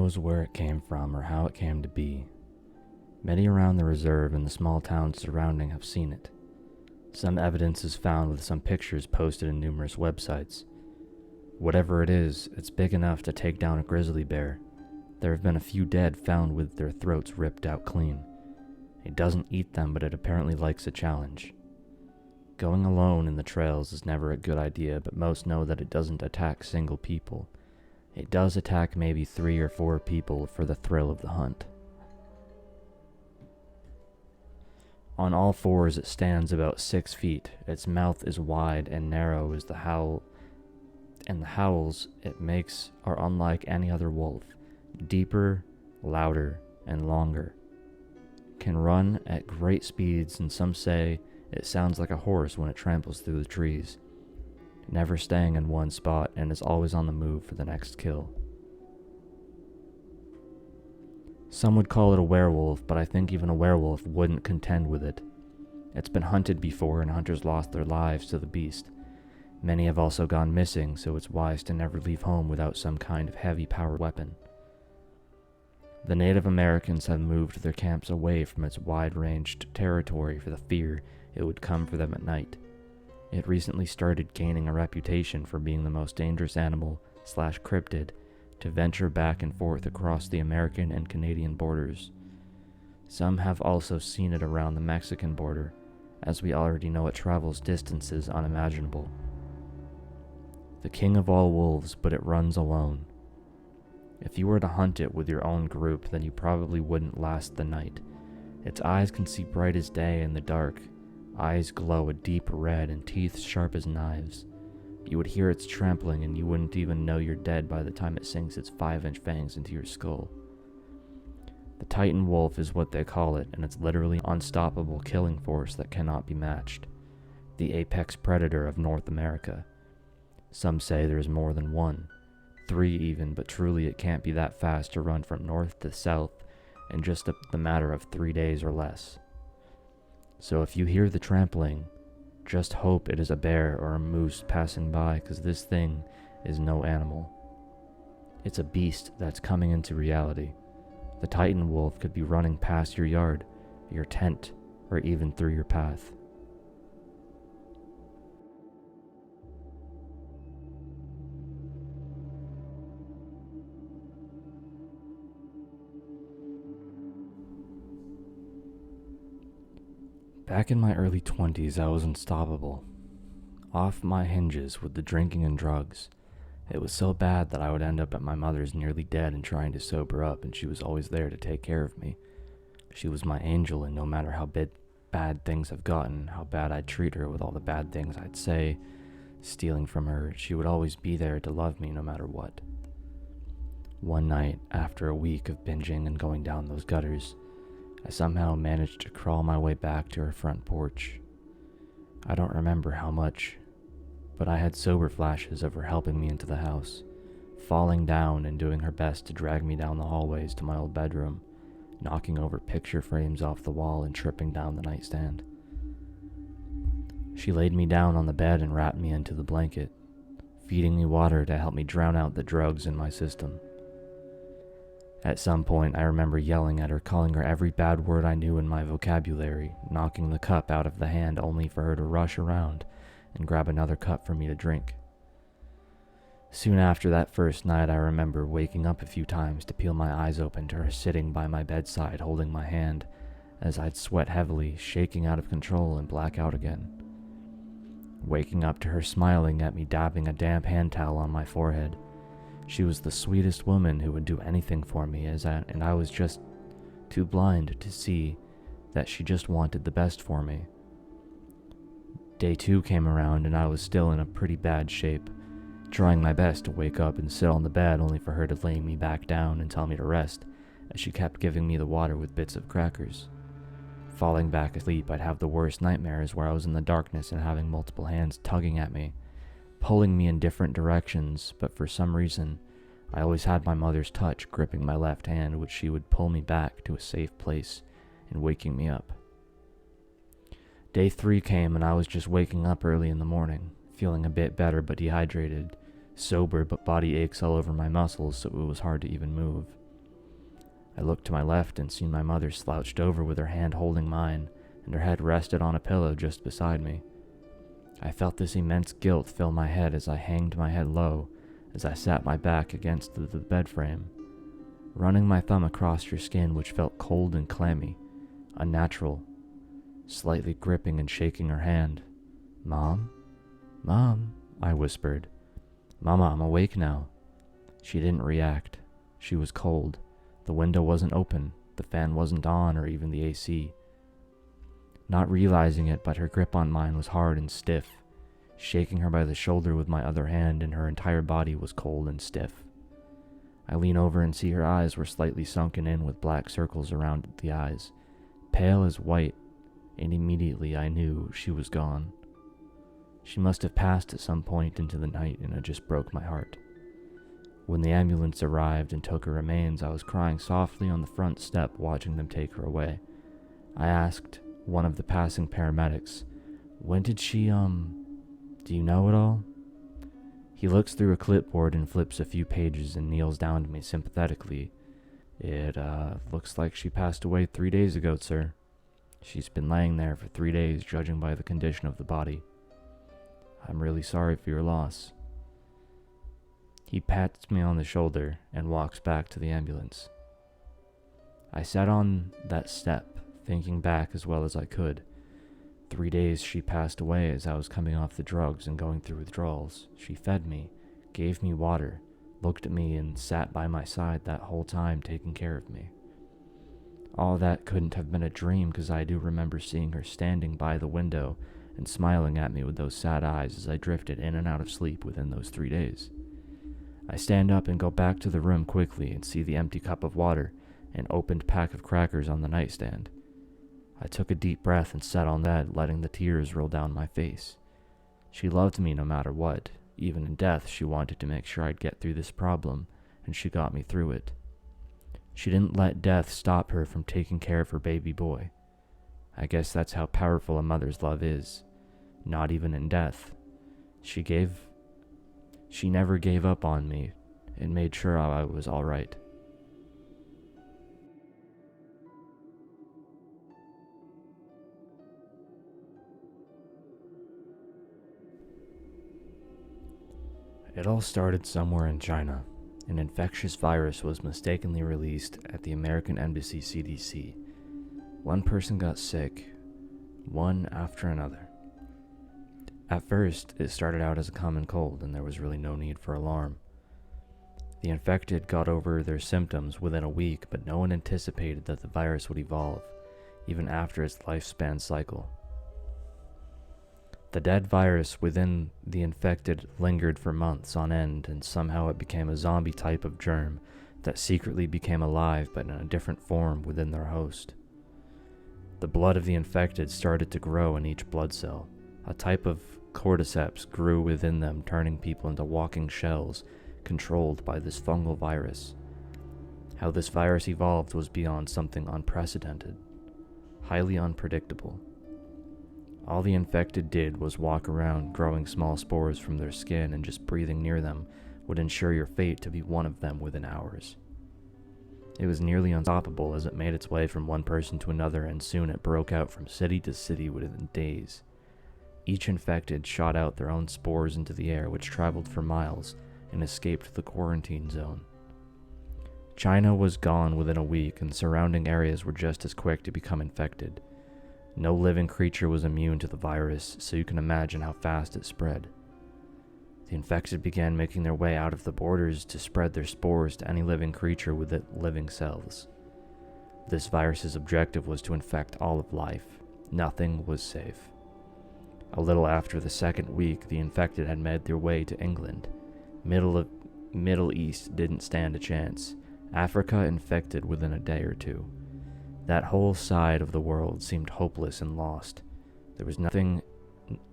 knows where it came from or how it came to be. Many around the reserve and the small towns surrounding have seen it. Some evidence is found with some pictures posted in numerous websites. Whatever it is, it's big enough to take down a grizzly bear. There have been a few dead found with their throats ripped out clean. It doesn't eat them, but it apparently likes a challenge. Going alone in the trails is never a good idea, but most know that it doesn't attack single people. It does attack maybe 3 or 4 people for the thrill of the hunt. On all fours it stands about 6 feet. Its mouth is wide and narrow as the howl, and the howls it makes are unlike any other wolf. Deeper, louder, and longer. Can run at great speeds, and some say it sounds like a horse when it tramples through the trees. Never staying in one spot, and is always on the move for the next kill. Some would call it a werewolf, but I think even a werewolf wouldn't contend with it. It's been hunted before, and hunters lost their lives to the beast. Many have also gone missing, so it's wise to never leave home without some kind of heavy-powered weapon. The Native Americans have moved their camps away from its wide-ranged territory for the fear it would come for them at night. It recently started gaining a reputation for being the most dangerous animal/cryptid to venture back and forth across the American and Canadian borders. Some have also seen it around the Mexican border, as we already know it travels distances unimaginable. The king of all wolves, but it runs alone. If you were to hunt it with your own group, then you probably wouldn't last the night. Its eyes can see bright as day in the dark. Eyes glow a deep red and teeth sharp as knives. You would hear its trampling and you wouldn't even know you're dead by the time it sinks its 5-inch fangs into your skull. The Titan wolf is what they call it, and it's literally an unstoppable killing force that cannot be matched. The apex predator of North America. Some say there's more than one. 3 even, but truly it can't be that fast to run from north to south in just the matter of 3 days or less. So if you hear the trampling, just hope it is a bear or a moose passing by, because this thing is no animal. It's a beast that's coming into reality. The Titan wolf could be running past your yard, your tent, or even through your path. Back in my early 20s, I was unstoppable. Off my hinges with the drinking and drugs. It was so bad that I would end up at my mother's nearly dead and trying to sober up, and she was always there to take care of me. She was my angel, and no matter how bad things have gotten, how bad I'd treat her with all the bad things I'd say, stealing from her, she would always be there to love me no matter what. One night, after a week of binging and going down those gutters, I somehow managed to crawl my way back to her front porch. I don't remember how much, but I had sober flashes of her helping me into the house, falling down and doing her best to drag me down the hallways to my old bedroom, knocking over picture frames off the wall and tripping down the nightstand. She laid me down on the bed and wrapped me into the blanket, feeding me water to help me drown out the drugs in my system. At some point, I remember yelling at her, calling her every bad word I knew in my vocabulary, knocking the cup out of the hand only for her to rush around and grab another cup for me to drink. Soon after that first night, I remember waking up a few times to peel my eyes open to her sitting by my bedside holding my hand as I'd sweat heavily, shaking out of control and black out again. Waking up to her smiling at me, dabbing a damp hand towel on my forehead. She was the sweetest woman who would do anything for me, and I was just too blind to see that she just wanted the best for me. Day 2 came around and I was still in a pretty bad shape, trying my best to wake up and sit on the bed only for her to lay me back down and tell me to rest, as she kept giving me the water with bits of crackers. Falling back asleep, I'd have the worst nightmares where I was in the darkness and having multiple hands tugging at me, pulling me in different directions, but for some reason, I always had my mother's touch gripping my left hand, which she would pull me back to a safe place and waking me up. Day 3 came and I was just waking up early in the morning, feeling a bit better but dehydrated, sober but body aches all over my muscles so it was hard to even move. I looked to my left and seen my mother slouched over with her hand holding mine, and her head rested on a pillow just beside me. I felt this immense guilt fill my head as I hanged my head low, as I sat my back against the bed frame, running my thumb across her skin, which felt cold and clammy, unnatural, slightly gripping and shaking her hand. "Mom? Mom?" I whispered. "Mama, I'm awake now." She didn't react. She was cold. The window wasn't open, the fan wasn't on, or even the AC. Not realizing it, but her grip on mine was hard and stiff, shaking her by the shoulder with my other hand, and her entire body was cold and stiff. I lean over and see her eyes were slightly sunken in with black circles around the eyes, pale as white, and immediately I knew she was gone. She must have passed at some point into the night, and it just broke my heart. When the ambulance arrived and took her remains, I was crying softly on the front step watching them take her away. I asked one of the passing paramedics, "When did she, do you know at all?" He looks through a clipboard and flips a few pages and kneels down to me sympathetically. "It, looks like she passed away 3 days ago, sir. She's been laying there for 3 days, judging by the condition of the body. I'm really sorry for your loss." He pats me on the shoulder and walks back to the ambulance. I sat on that step, thinking back as well as I could. 3 days she passed away as I was coming off the drugs and going through withdrawals. She fed me, gave me water, looked at me, and sat by my side that whole time taking care of me. All that couldn't have been a dream, because I do remember seeing her standing by the window and smiling at me with those sad eyes as I drifted in and out of sleep within those 3 days. I stand up and go back to the room quickly and see the empty cup of water and opened pack of crackers on the nightstand. I took a deep breath and sat on that, letting the tears roll down my face. She loved me no matter what. Even in death, she wanted to make sure I'd get through this problem, and she got me through it. She didn't let death stop her from taking care of her baby boy. I guess that's how powerful a mother's love is. Not even in death. She never gave up on me and made sure I was all right. It all started somewhere in China. An infectious virus was mistakenly released at the American Embassy CDC. One person got sick, one after another. At first, it started out as a common cold, and there was really no need for alarm. The infected got over their symptoms within a week, but no one anticipated that the virus would evolve, even after its lifespan cycle. The dead virus within the infected lingered for months on end, and somehow it became a zombie type of germ that secretly became alive but in a different form within their host. The blood of the infected started to grow in each blood cell. A type of cordyceps grew within them, turning people into walking shells controlled by this fungal virus. How this virus evolved was beyond something unprecedented, highly unpredictable. All the infected did was walk around growing small spores from their skin, and just breathing near them would ensure your fate to be one of them within hours. It was nearly unstoppable as it made its way from one person to another, and soon it broke out from city to city within days. Each infected shot out their own spores into the air, which traveled for miles and escaped the quarantine zone. China was gone within a week, and surrounding areas were just as quick to become infected. No living creature was immune to the virus, so you can imagine how fast it spread. The infected began making their way out of the borders to spread their spores to any living creature with living cells. This virus's objective was to infect all of life. Nothing was safe. A little after the second week, the infected had made their way to England. Middle East didn't stand a chance. Africa infected within a day or two. That whole side of the world seemed hopeless and lost. There was nothing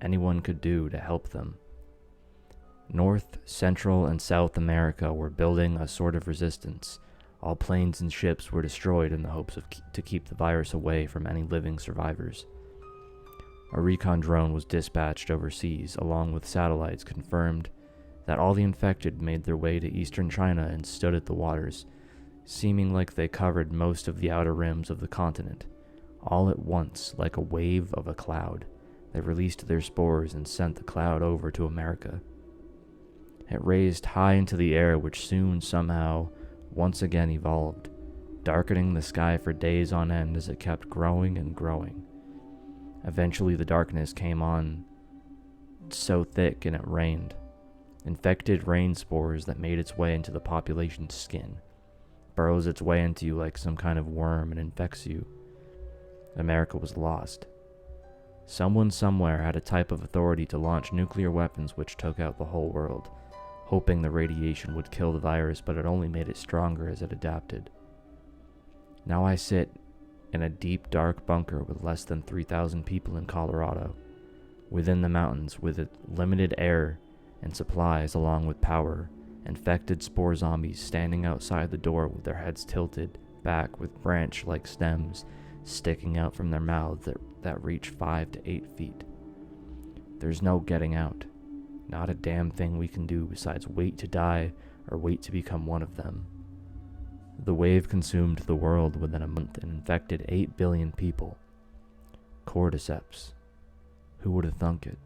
anyone could do to help them. North, Central, and South America were building a sort of resistance. All planes and ships were destroyed in the hopes to keep the virus away from any living survivors. A recon drone was dispatched overseas, along with satellites confirmed that all the infected made their way to eastern China and stood at the waters, seeming like they covered most of the outer rims of the continent. All at once, like a wave of a cloud, they released their spores and sent the cloud over to America. It raised high into the air, which soon somehow once again evolved, darkening the sky for days on end as it kept growing and growing. Eventually the darkness came on so thick and it rained. Infected rain spores that made its way into the population's skin, burrows its way into you like some kind of worm and infects you. America was lost. Someone somewhere had a type of authority to launch nuclear weapons which took out the whole world, hoping the radiation would kill the virus, but it only made it stronger as it adapted. Now I sit in a deep, dark bunker with less than 3,000 people in Colorado, within the mountains with limited air and supplies along with power, infected spore zombies standing outside the door with their heads tilted back with branch-like stems sticking out from their mouths that reach 5 to 8 feet. There's no getting out. Not a damn thing we can do besides wait to die or wait to become one of them. The wave consumed the world within a month and infected 8 billion people. Cordyceps. Who would have thunk it?